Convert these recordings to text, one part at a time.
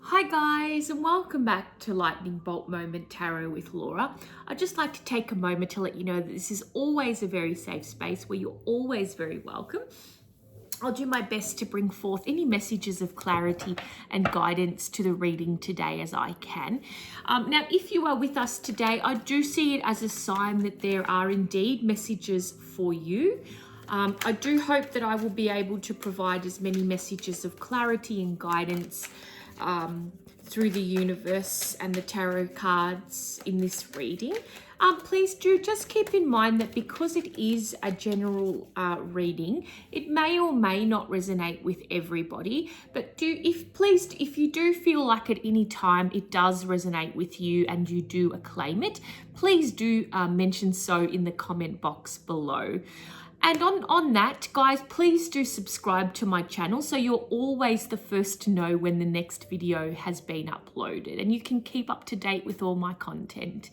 Hi guys, and welcome back to Lightning Bolt Moment Tarot with Laura. I'd just like to take a moment to let you know that this is always a very safe space where you're always very welcome. I'll do my best to bring forth any messages of clarity and guidance to the reading today as I can. Now, if you are with us today, I do see it as a sign that there are indeed messages for you. I do hope that I will be able to provide as many messages of clarity and guidance through the universe and the tarot cards in this reading. Please do just keep in mind that because it is a general reading, it may or may not resonate with everybody, but if you do feel like at any time it does resonate with you and you do acclaim it, please do mention so in the comment box below. And on that, guys, please do subscribe to my channel so you're always the first to know when the next video has been uploaded and you can keep up to date with all my content.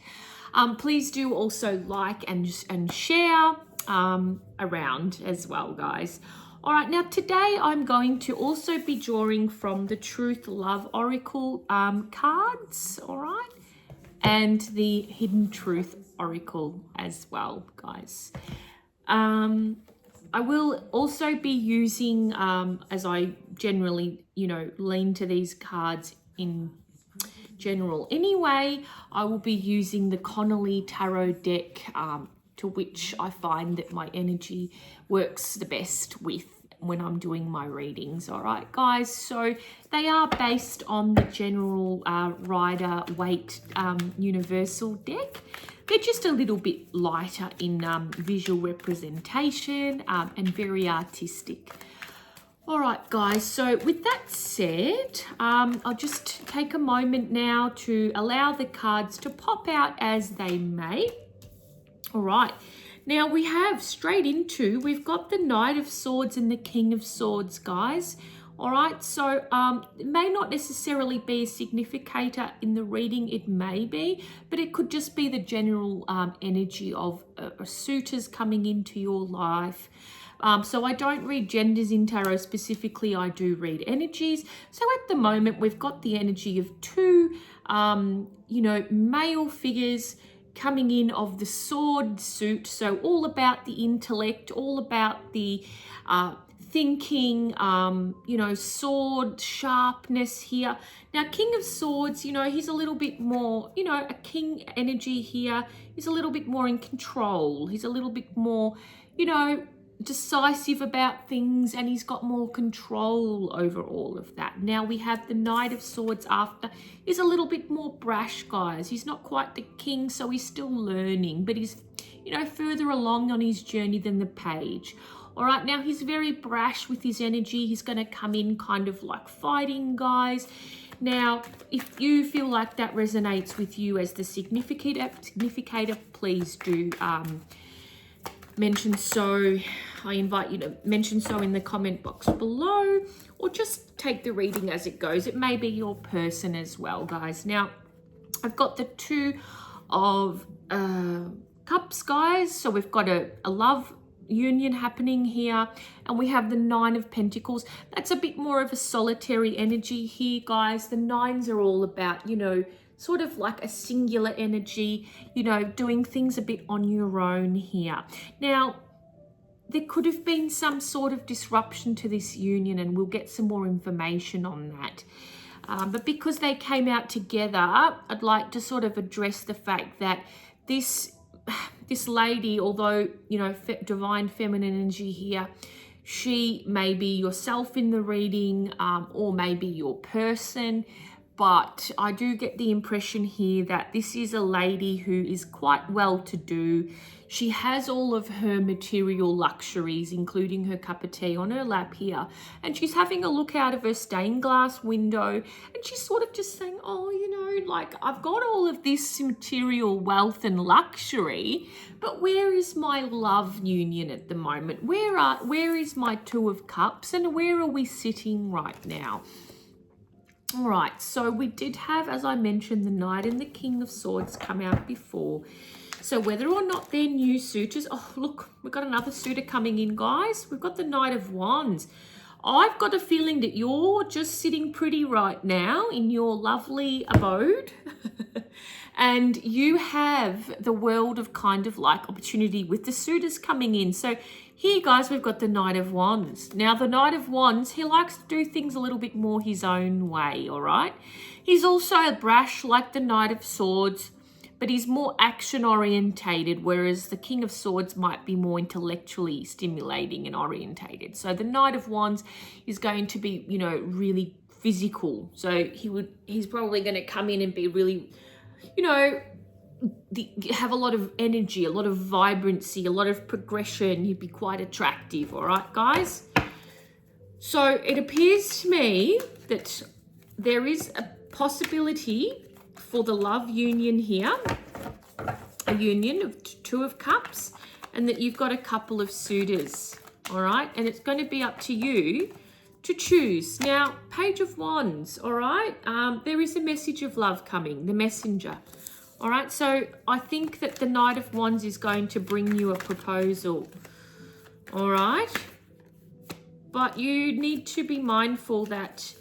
Please do also like and share around as well, guys. All right, now today I'm going to also be drawing from the Truth Love Oracle cards, all right? And the Hidden Truth Oracle as well, guys. I will also be using, as I generally, lean to these cards in general anyway, I will be using the Connolly Tarot deck, to which I find that my energy works the best with when I'm doing my readings. All right, guys, so they are based on the general Rider-Waite universal deck. They're just a little bit lighter in visual representation and very artistic. All right, guys, so with that said, I'll just take a moment now to allow the cards to pop out as they may. All right, now we have we've got the Knight of Swords and the King of Swords, guys. All right, so it may not necessarily be a significator in the reading, it may be, but it could just be the general energy of suitors coming into your life. So I don't read genders in tarot specifically, I do read energies. So at the moment, we've got the energy of two, male figures coming in of the sword suit. So all about the intellect, all about the thinking, sword sharpness here. Now, King of Swords, he's a little bit more, a king energy here. He's a little bit more in control. He's a little bit more, decisive about things, and he's got more control over all of that. Now we have the Knight of Swords after. He's a little bit more brash, guys. He's not quite the king, so he's still learning, but he's, further along on his journey than the Page. All right, now he's very brash with his energy. He's going to come in kind of like fighting, guys. Now, if you feel like that resonates with you as the significator, please do mention so. I invite you to mention so in the comment box below, or just take the reading as it goes. It may be your person as well, guys. Now, I've got the Two of Cups, guys. So we've got a love union happening here, and we have the Nine of Pentacles. That's a bit more of a solitary energy here, guys. The nines are all about, sort of like a singular energy, doing things a bit on your own here. Now, there could have been some sort of disruption to this union, and we'll get some more information on that. But because they came out together, I'd like to sort of address the fact that this lady, although, divine feminine energy here, she may be yourself in the reading, or maybe your person. But I do get the impression here that this is a lady who is quite well-to-do. She has all of her material luxuries, including her cup of tea on her lap here. And she's having a look out of her stained glass window. And she's sort of just saying, oh, I've got all of this material wealth and luxury, but where is my love union at the moment? Where is my Two of Cups, and where are we sitting right now? All right, so we did have, as I mentioned, the Knight and the King of Swords come out before. So whether or not they're new suitors, oh, look, we've got another suitor coming in, guys. We've got the Knight of Wands. I've got a feeling that you're just sitting pretty right now in your lovely abode and you have the world of kind of like opportunity with the suitors coming in. So here, guys, we've got the Knight of Wands. Now, the Knight of Wands, he likes to do things a little bit more his own way, all right? He's also brash like the Knight of Swords, but he's more action orientated, whereas the King of Swords might be more intellectually stimulating and orientated. So the Knight of Wands is going to be, you know, really physical. So he's probably going to come in and be really, you know, have a lot of energy, a lot of vibrancy, a lot of progression. You'd be quite attractive, all right, guys? So it appears to me that there is a possibility for the love union here, a union of Two of Cups, and that you've got a couple of suitors, all right? And it's going to be up to you to choose. Now, Page of Wands, all right? There is a message of love coming, the messenger, all right? So I think that the Knight of Wands is going to bring you a proposal, all right? But you need to be mindful that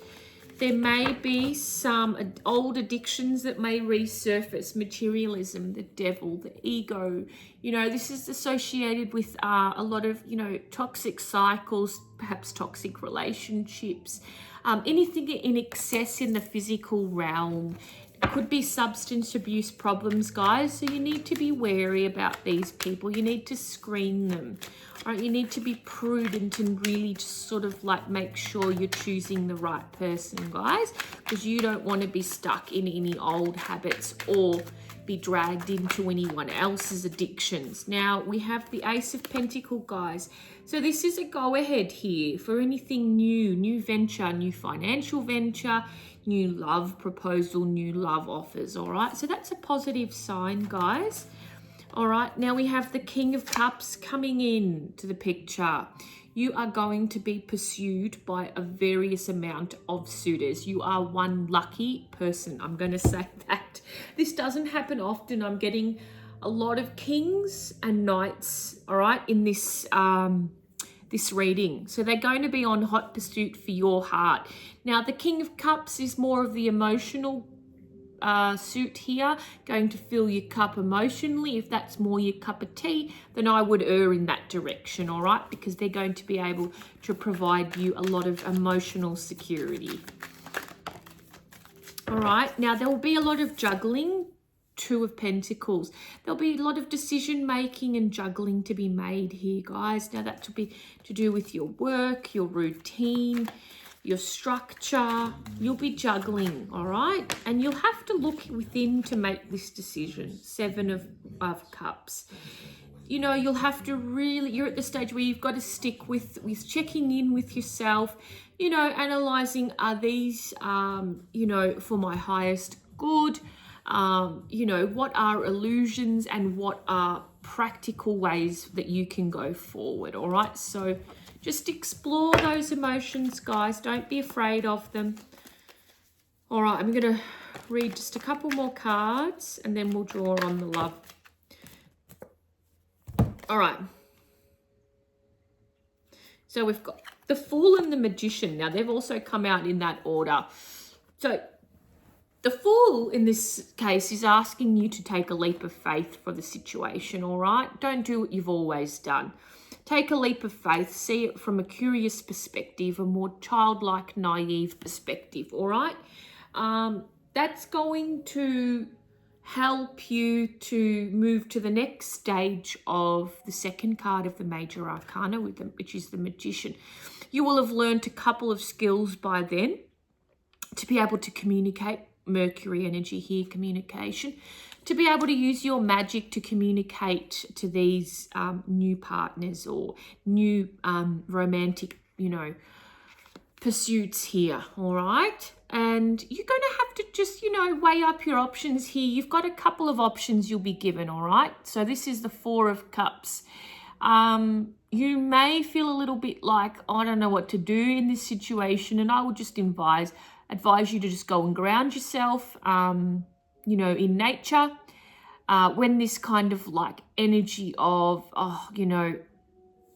there may be some old addictions that may resurface. Materialism, the devil, the ego. You know, this is associated with a lot of, you know, toxic cycles, perhaps toxic relationships, anything in excess in the physical realm. It could be substance abuse problems, guys. So you need to be wary about these people. You need to screen them. All right, you need to be prudent and really just sort of like make sure you're choosing the right person, guys, because you don't want to be stuck in any old habits or be dragged into anyone else's addictions. Now, we have the Ace of Pentacles, guys. So this is a go-ahead here for anything new, new venture, new financial venture, new love proposal, new love offers, all right? So that's a positive sign, guys. All right, now we have the King of Cups coming in to the picture. You are going to be pursued by a various amount of suitors. You are one lucky person. I'm going to say that. This doesn't happen often. I'm getting a lot of kings and knights, all right, in this this reading. So they're going to be on hot pursuit for your heart. Now, the King of Cups is more of the emotional suit here, going to fill your cup emotionally. If that's more your cup of tea, then I would err in that direction, all right? Because they're going to be able to provide you a lot of emotional security. All right, now there will be a lot of juggling. Two of Pentacles. There'll be a lot of decision making and juggling to be made here, guys. Now that will be to do with your work, your routine, your structure. You'll be juggling, all right? And you'll have to look within to make this decision. Seven of Cups. You know, you'll have to really, you're at the stage where you've got to stick with checking in with yourself, you know, analyzing, are these, you know, for my highest good? You know, what are illusions and what are practical ways that you can go forward, all right? So just explore those emotions, guys. Don't be afraid of them. All right, I'm going to read just a couple more cards and then we'll draw on the love. All right. So we've got the Fool and the Magician. Now, they've also come out in that order. So the Fool in this case is asking you to take a leap of faith for the situation, all right? Don't do what you've always done. Take a leap of faith, see it from a curious perspective, a more childlike, naive perspective, all right? That's going to help you to move to the next stage of the second card of the Major Arcana, which is the Magician. You will have learned a couple of skills by then to be able to communicate. Mercury energy here, communication, to be able to use your magic to communicate to these new partners or new romantic, you know, pursuits here, all right? And you're going to have to just, you know, weigh up your options here. You've got a couple of options you'll be given, all right? So this is the Four of Cups. You may feel a little bit like, I don't know what to do in this situation, and I would just advise you to just go and ground yourself, you know, in nature. When this kind of like energy of, you know,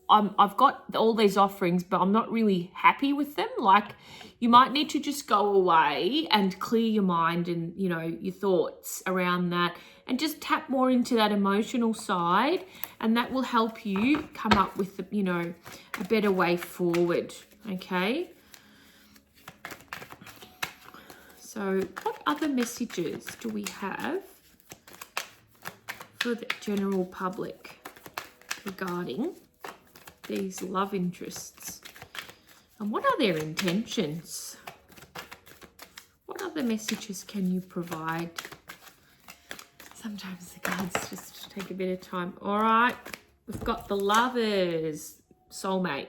I've got all these offerings, but I'm not really happy with them. Like, you might need to just go away and clear your mind and, you know, your thoughts around that, and just tap more into that emotional side, and that will help you come up with, you know, a better way forward, okay? So what other messages do we have for the general public regarding these love interests? And what are their intentions? What other messages can you provide? Sometimes the cards just take a bit of time. All right, we've got the Lovers, soulmate.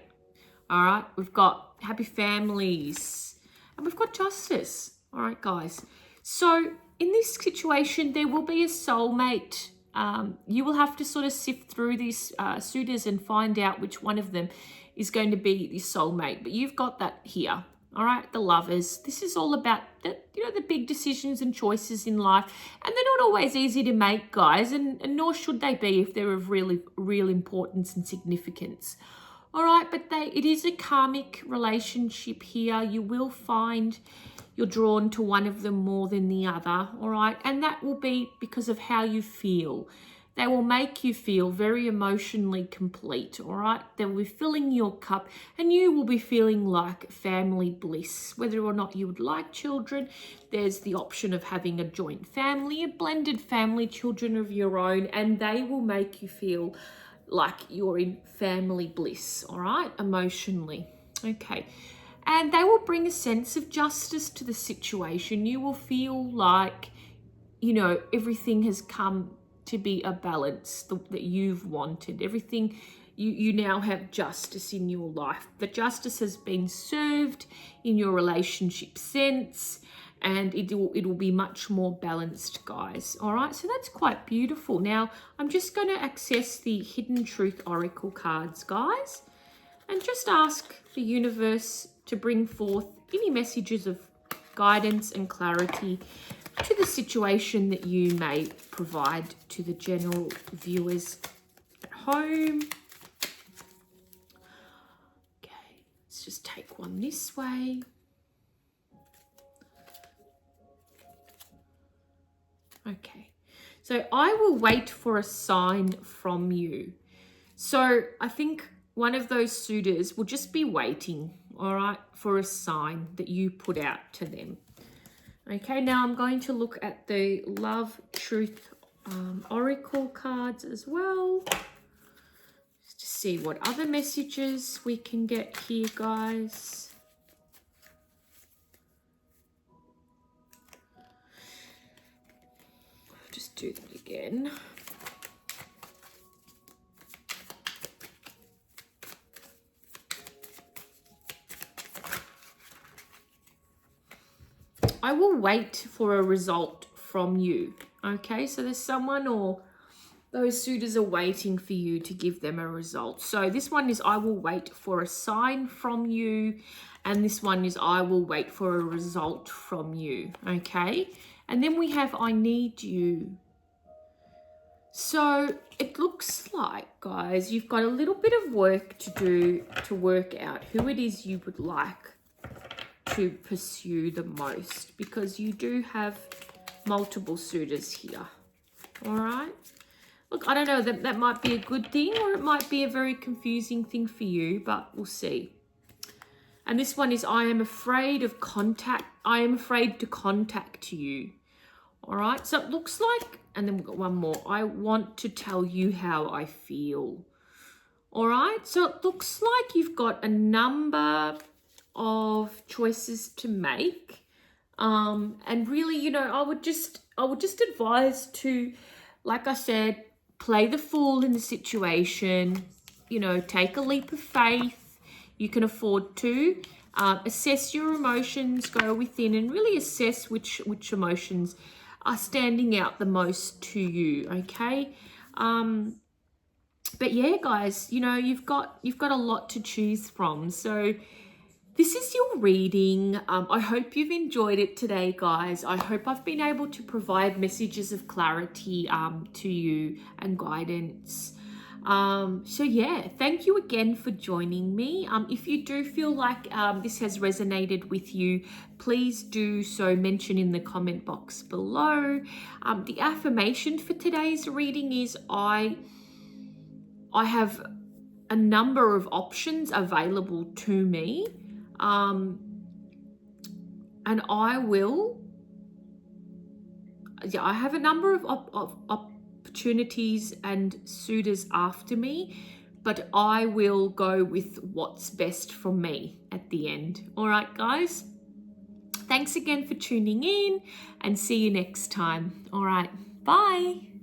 All right, we've got happy families, and we've got Justice. All right, guys. So in this situation, there will be a soulmate. You will have to sort of sift through these suitors and find out which one of them is going to be the soulmate. But you've got that here. All right, the Lovers. This is all about the, you know, the big decisions and choices in life, and they're not always easy to make, guys, and nor should they be if they're of real importance and significance. All right, but it is a karmic relationship here. You will find you're drawn to one of them more than the other, all right? And that will be because of how you feel. They will make you feel very emotionally complete, all right? They will be filling your cup, and you will be feeling like family bliss. Whether or not you would like children, there's the option of having a joint family, a blended family, children of your own, and they will make you feel like you're in family bliss, all right? Emotionally, okay. And they will bring a sense of justice to the situation. You will feel like, you know, everything has come to be a balance that you've wanted. Everything, you now have justice in your life. The justice has been served in your relationship sense, and it will be much more balanced, guys. All right, so that's quite beautiful. Now, I'm just going to access the Hidden Truth Oracle cards, guys, and just ask the universe to bring forth any messages of guidance and clarity to the situation that you may provide to the general viewers at home. Okay, let's just take one this way. Okay, so I will wait for a sign from you. So I think one of those suitors will just be waiting, all right, for a sign that you put out to them. Okay, now I'm going to look at the Love Truth Oracle cards as well, just to see what other messages we can get here, guys. I'll just do that again. I will wait for a result from you. Okay, so there's someone or those suitors are waiting for you to give them a result. So this one is I will wait for a sign from you, and this one is I will wait for a result from you. Okay, and then we have I need you. So it looks like, guys, you've got a little bit of work to do to work out who it is you would like to pursue the most, because you do have multiple suitors here. All right, look, I don't know, that might be a good thing, or it might be a very confusing thing for you, but we'll see. And this one is I am afraid of contact. I am afraid to contact you. All right, so it looks like, and then we've got one more, I want to tell you how I feel. All right, so it looks like you've got a number of choices to make, and really, you know, I would just advise to, like I said, play the fool in the situation. You know, take a leap of faith. You can afford to assess your emotions, go within, and really assess which emotions are standing out the most to you. Okay, but yeah, guys, you know, you've got a lot to choose from. So this is your reading. I hope you've enjoyed it today, guys. I hope I've been able to provide messages of clarity to you and guidance. So yeah, thank you again for joining me. If you do feel like this has resonated with you, please do so mention in the comment box below. The affirmation for today's reading is I have a number of options available to me, and I have a number of opportunities and suitors after me, but I will go with what's best for me at the end. All right, guys. Thanks again for tuning in, and see you next time. All right, bye.